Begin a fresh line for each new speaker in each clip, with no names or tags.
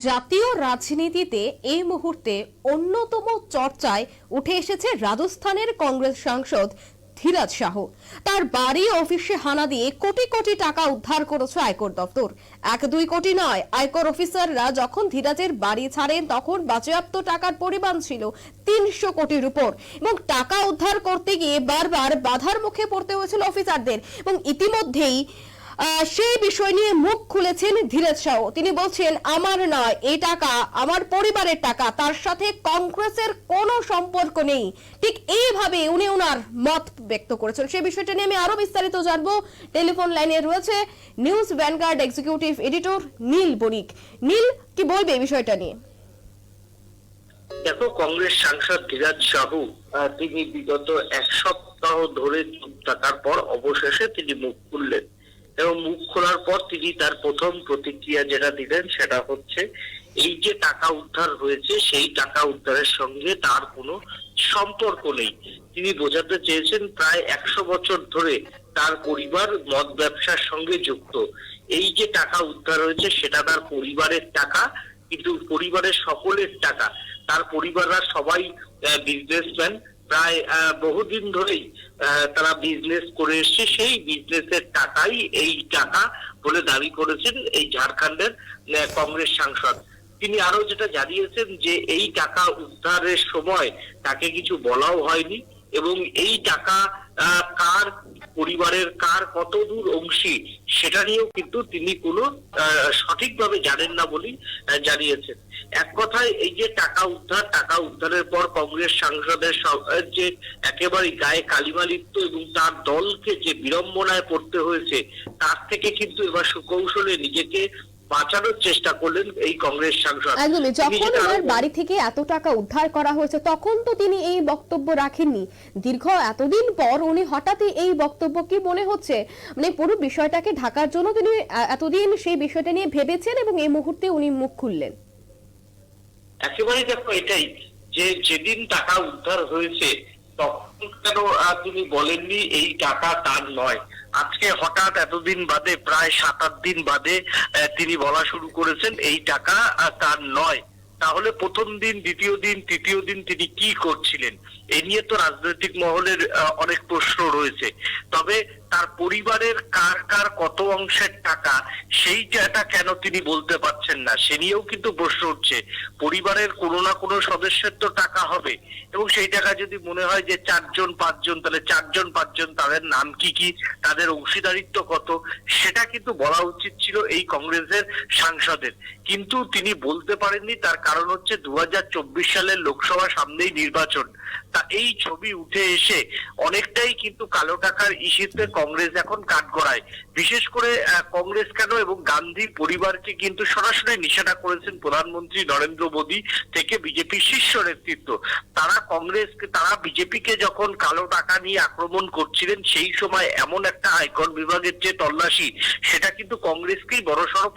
জাতীয় রাজনীতিতে এই মুহূর্তে অন্যতম চর্চায় উঠে এসেছে রাজস্থানের কংগ্রেস সাংসদ ধীরাজ সাহু। তার বাড়ি অফিসে হানা দিয়ে কোটি কোটি টাকা উদ্ধার করেছে আয়কর দপ্তর। 1-2 কোটি নয়, আয়কর অফিসাররা যখন ধীরাজের বাড়ি ছাড়েন তখন বাজেয়াপ্ত টাকার পরিমাণ ছিল 300 কোটির উপর এবং টাকা উদ্ধার করতে গিয়ে বারবার বাধার মুখে পড়তে হয়েছিল অফিসারদের। এবং ইতিমধ্যেই সেই বিষয় নিয়ে মুখ খুলেছেন ধীরাজ সাহু। তিনি বলছেন, আমার নয়, এই টাকা আমার পরিবারের টাকা, তার সাথে কংগ্রেসের কোনো সম্পর্ক নেই। ঠিক এইভাবে উনি ওনার মত ব্যক্ত করেছেন। সেই বিষয়টা নিয়ে আমি আরো বিস্তারিত জানবো। টেলিফোন লাইনে রয়েছে নিউজ ভ্যানগার্ড এক্সিকিউটিভ এডিটর নীল বণিক। নীল, কি বলবে এই বিষয়টা নিয়ে?
দেখো, কংগ্রেস সাংসদ ধীরাজ সাহু তিনি বিগত এক সপ্তাহ ধরে চুপ থাকার পর অবশেষে তিনি মুখ খুললেন এবং মুখ খোলার পর তিনি তার প্রথম প্রতিক্রিয়া যেটা দিলেন সেটা হচ্ছে, এই যে টাকা উদ্ধার হয়েছে সেই টাকা উদ্ধারের সঙ্গে তার কোনো সম্পর্ক নেই। তিনি বোঝাতে চেয়েছেন প্রায় 100 বছর ধরে তার পরিবার মদ ব্যবসার সঙ্গে যুক্ত। এই যে টাকা উদ্ধার হয়েছে সেটা তার পরিবারের টাকা, কিন্তু পরিবারের সকলের টাকা। তার পরিবাররা সবাই বিজনেসম্যান, প্রায় বহুদিন ধরেই তারা বিজনেস করে এসছে। সেই বিজনেসের টাকাই এই টাকা বলে দাবি করেছেন এই ঝাড়খণ্ডের কংগ্রেস সাংসদ। তিনি আরো যেটা জানিয়েছেন যে এই টাকা উদ্ধারের সময় তাকে কিছু বলাও হয়নি এবং এই টাকা কার পরিবারের কার কতদূর অংশী সেটা নিয়েও কিন্তু তিনি কোনো সঠিকভাবে জানেন না বলেই জানিয়েছেন। এক কথায় এই যে টাকা উদ্ধারের পর কংগ্রেস সাংসদের যে একেবারে গায়ে কালিমা লিপ্ত এবং তার দলকে যে বিড়ম্বনায় পড়তে হয়েছে, তার থেকে কিন্তু এবার সুকৌশলে নিজেকে বাঁচানোর চেষ্টা করলেন এই কংগ্রেস সাংসদ।
একদমই, যখন ওনার বাড়ি থেকে এত টাকা উদ্ধার করা হয়েছে তখন তো তিনি এই বক্তব্য রাখেননি। দীর্ঘ এতদিন পর উনি হঠাৎই এই বক্তব্য, কি মনে হচ্ছে মানে পুরো বিষয়টাকে ঢাকার জন্য তিনি এতদিন সেই বিষয়টা নিয়ে ভেবেছেন এবং এই মুহূর্তে উনি মুখ খুললেন?
একেবারে দেখো, এটাই যে যেদিন টাকা উদ্ধার হয়েছে তখন কেন তিনি বলেননি এই টাকা তার নয়? আজকে হঠাৎ এতদিন বাদে, প্রায় 7-8 দিন বাদে তিনি বলা শুরু করেছেন এই টাকা তার নয়। তাহলে প্রথম দিন, দ্বিতীয় দিন, তৃতীয় দিন তিনি কি করছিলেন? এ নিয়ে তো রাজনৈতিক মহলের অনেক প্রশ্ন রয়েছে। তবে তার পরিবারের কার কার কত অংশের টাকা সেইটা কেন তিনি বলতে পারছেন না, সে নিয়েও কিন্তু প্রশ্ন উঠছে। পরিবারের কোনো না কোনো সদস্যের তো টাকা হবে এবং সেই টাকা যদি মনে হয় যে 4-5 জন, তাহলে 4-5 জন তাদের নাম কি কি, তাদের অংশীদারিত্ব কত, সেটা কিন্তু বলা উচিত ছিল এই কংগ্রেসের সাংসদের। কিন্তু তিনি বলতে পারেননি। তার কারণ হচ্ছে 2024 সালের লোকসভা সামনেই নির্বাচন। তা এই ছবি উঠে এসে অনেকটাই কিন্তু কালো টাকার ইস্যুতে কংগ্রেস এখন কাঠগড়ায়। বিশেষ করে কংগ্রেস কেন, এবং গান্ধী পরিবারকে কিন্তু সরাসরি নিশানা করেছেন প্রধানমন্ত্রী নরেন্দ্র মোদী থেকে বিজেপির শীর্ষ নেতৃত্ব। তারা বিজেপিকে যখন কালো টাকা নিয়ে আক্রমণ করছিলেন, সেই সময় এমন একটা আয়কর বিভাগের যে তল্লাশি, সেটা কিন্তু কংগ্রেসকেই বড়সড়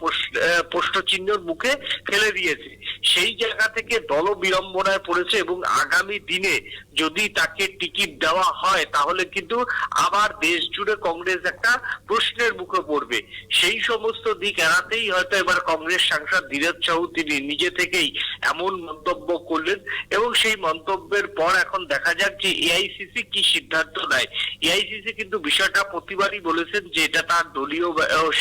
প্রশ্নচিহ্নের মুখে ফেলে দিয়েছে। সেই জায়গা থেকে দল বিড়ম্বনায় পড়েছে এবং আগামী দিনে যদি তাকে টিকিট দেওয়া হয় তাহলে কিন্তু আবার দেশ জুড়ে কংগ্রেস একটা প্রশ্নের মুখে পড়বে। সেই সমস্ত দিক এড়াতেই হয়তো এবার কংগ্রেস সাংসদ ধীরাজ সাহু তিনি নিজে থেকেই এমন মন্তব্য করলেন এবং সেই মন্তব্যের পর এখন দেখা যাক যে এআইসিসি কি সিদ্ধান্ত নেয়। এআইসিসি কিন্তু বিষয়টা প্রতিবারই বলেছেন যে এটা তার দলীয়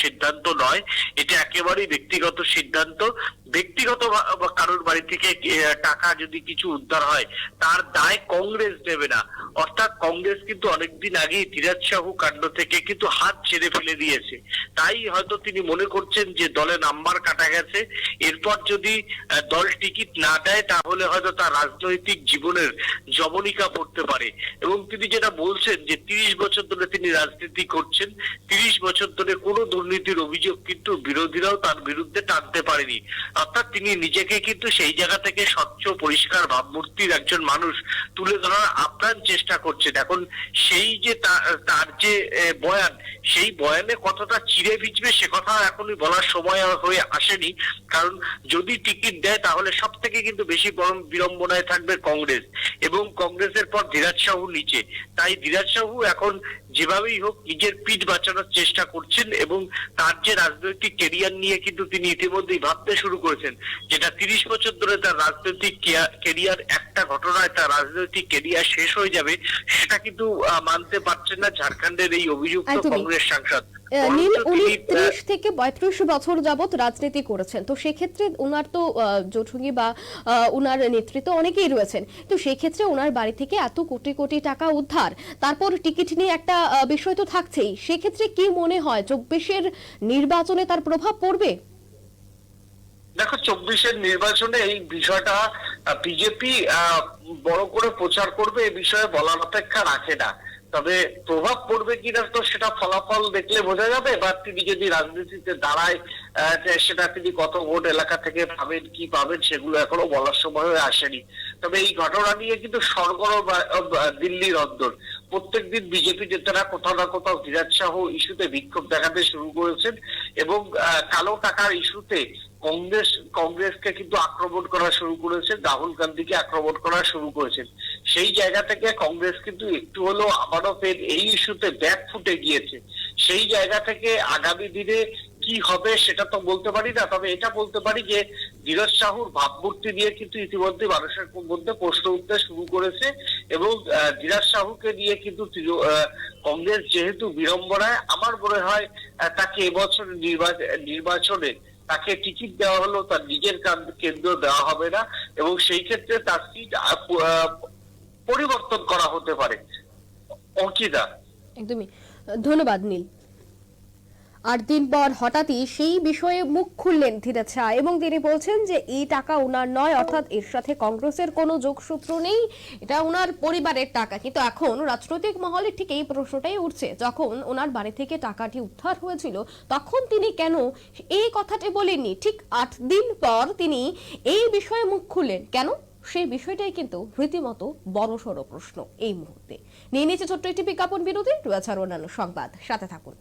সিদ্ধান্ত নয়, এটা একেবারেই ব্যক্তিগত সিদ্ধান্ত। ব্যক্তিগত কারোর বাড়ি থেকে টাকা যদি কিছু উদ্ধার হয় তার দায় কংগ্রেস নেবে না। অর্থাৎ কংগ্রেস কিন্তু অনেকদিন আগেই ধীরাজ সাহু কাণ্ড থেকে কিন্তু হাত ছেড়ে ফেলে দিয়েছে। তাই হয়তো তিনি মনে করছেন যে দলে নাম্বার কাটা গেছে, এরপর যদি দল টিকিট না দেয় তাহলে হয়তো তার রাজনৈতিক জীবনের জবনিকা পড়তে পারে। এবং তিনি যেটা বলছেন যে 30 বছর ধরে তিনি রাজনীতি করছেন, 30 বছর ধরে কোনো দুর্নীতির অভিযোগ কিন্তু বিরোধীরাও তার বিরুদ্ধে টানতে পারেনি। অর্থাৎ তিনি নিজেকে কিন্তু সেই জায়গা থেকে স্বচ্ছ পরিষ্কার ভাবমূর্তির একজন মানুষ তুলে ধরার আপ্রাণ চেষ্টা করছেন। এখন সেই যে তার যে বয়ান, সেই বয়ানে কতটা চিড়ে ভিজবে সে কথা এখনই বলার সময় হয়ে আসেনি। কারণ যদি টিকিট দেয় তাহলে সব থেকে কিন্তু বেশি বিড়ম্বনায় থাকবে কংগ্রেস এবং কংগ্রেসের পর ধীরাজ সাহু নিচে। তাই ধীরাজ সাহু এখন যেভাবেই হোক নিজের পিঠ বাঁচানোর চেষ্টা করছেন এবং তার যে রাজনৈতিক কেরিয়ার নিয়ে কিন্তু তিনি ইতিমধ্যেই ভাবতে শুরু করেছেন, যেটা 30 বছর ধরে তার রাজনৈতিক কেরিয়ার, একটা ঘটনায় তার রাজনৈতিক কেরিয়ার শেষ হয়ে যাবে, সেটা কিন্তু মানতে পারছেন না ঝাড়খণ্ডের এই অভিযুক্ত কংগ্রেস সাংসদ।
নীল, উনি
তিনি
30 থেকে 35 বছর যাবত রাজনীতি করেছেন, তো সেক্ষেত্রে ওনার তো জোটসঙ্গী বা ওনার নেতৃত্ব অনেকেই রয়েছেন, তো সেক্ষেত্রে ওনার বাড়ি থেকে এত কোটি কোটি টাকা উদ্ধার, তারপর টিকিট নিয়ে একটা বিষয় তো থাকছেই, সেক্ষেত্রে কি মনে হয় 24-এর নির্বাচনে তার প্রভাব পড়বে?
দেখো, 24-এর নির্বাচনে এই বিষয়টা বিজেপি বড় করে প্রচার করবে, এই বিষয়ে বলার অপেক্ষা রাখে না। তবে প্রভাব পড়বে কিনা তো সেটা ফলাফল দেখলে বোঝা যাবে, বা তিনি যদি রাজনীতিতে দাঁড়ায় সেটা তিনি কত ভোট এলাকা থেকে পাবেন, কি পাবেন, সেগুলো এখনো বলার সময় আসেনি। তবে এই ঘটনা নিয়ে কিন্তু সরগরম দিল্লির অন্দর। প্রত্যেকদিন বিজেপি নেতারা কোথাও না কোথাও ধীরাজ সাহু ইস্যুতে বিক্ষোভ দেখাতে শুরু করেছেন এবং কালো টাকার ইস্যুতে কংগ্রেসকে কিন্তু আক্রমণ করা শুরু করেছেন, রাহুল গান্ধীকে আক্রমণ করা শুরু করেছেন। সেই জায়গা থেকে কংগ্রেস কিন্তু একটু হলেও আবারও ফের এই ইস্যুতে ব্যাক ফুটে গিয়েছে। সেই জায়গা থেকে আগামী দিনে কি হবে সেটা তো বলতে পারি না, তবে এটা বলতে পারি যে ধীরজ সাহুর ভাবমূর্তি নিয়ে কিন্তু ইতিমধ্যে মানুষের মধ্যে প্রশ্ন উঠতে শুরু করেছে এবং ধীরজ সাহুকে নিয়ে কিন্তু কংগ্রেস যেহেতু বিড়ম্বনায়, আমার মনে হয় তাকে এবছর নির্বাচনে তাকে টিকিট দেওয়া হলো, তার নিজের কেন্দ্র দেওয়া হবে না এবং সেই ক্ষেত্রে তার সিট পরিবর্তন করা হতে পারে। অঙ্কিতা,
একদমই ধন্যবাদ নীল। 8 দিন পর হঠাৎই সেই বিষয়ে মুখ খুললেন ধীরাজ শাহ এবং তিনি বলছেন যে এই টাকা ওনার নয়, অর্থাৎ এর সাথে কংগ্রেসের কোনো যোগসূত্র নেই, এটা ওনার পরিবারের টাকা। কিন্তু এখন রাজনৈতিক মহলে ঠিক এই প্রশ্নটাই উঠছে, যখন ওনার বাড়ি থেকে টাকাটি উদ্ধার হয়েছিল তখন তিনি কেন এই কথাটি বলেননি? ঠিক 8 দিন পর তিনি এই বিষয়ে মুখ খুললেন কেন? সেই বিষয়টাই কিন্তু রীতিমতো বড়সড় প্রশ্ন এই মুহূর্তে। নিয়ে নিচে ছোট্ট একটি বিজ্ঞাপন বিরতি, রয়েছে আর অন্যান্য সংবাদ, সাথে থাকুন।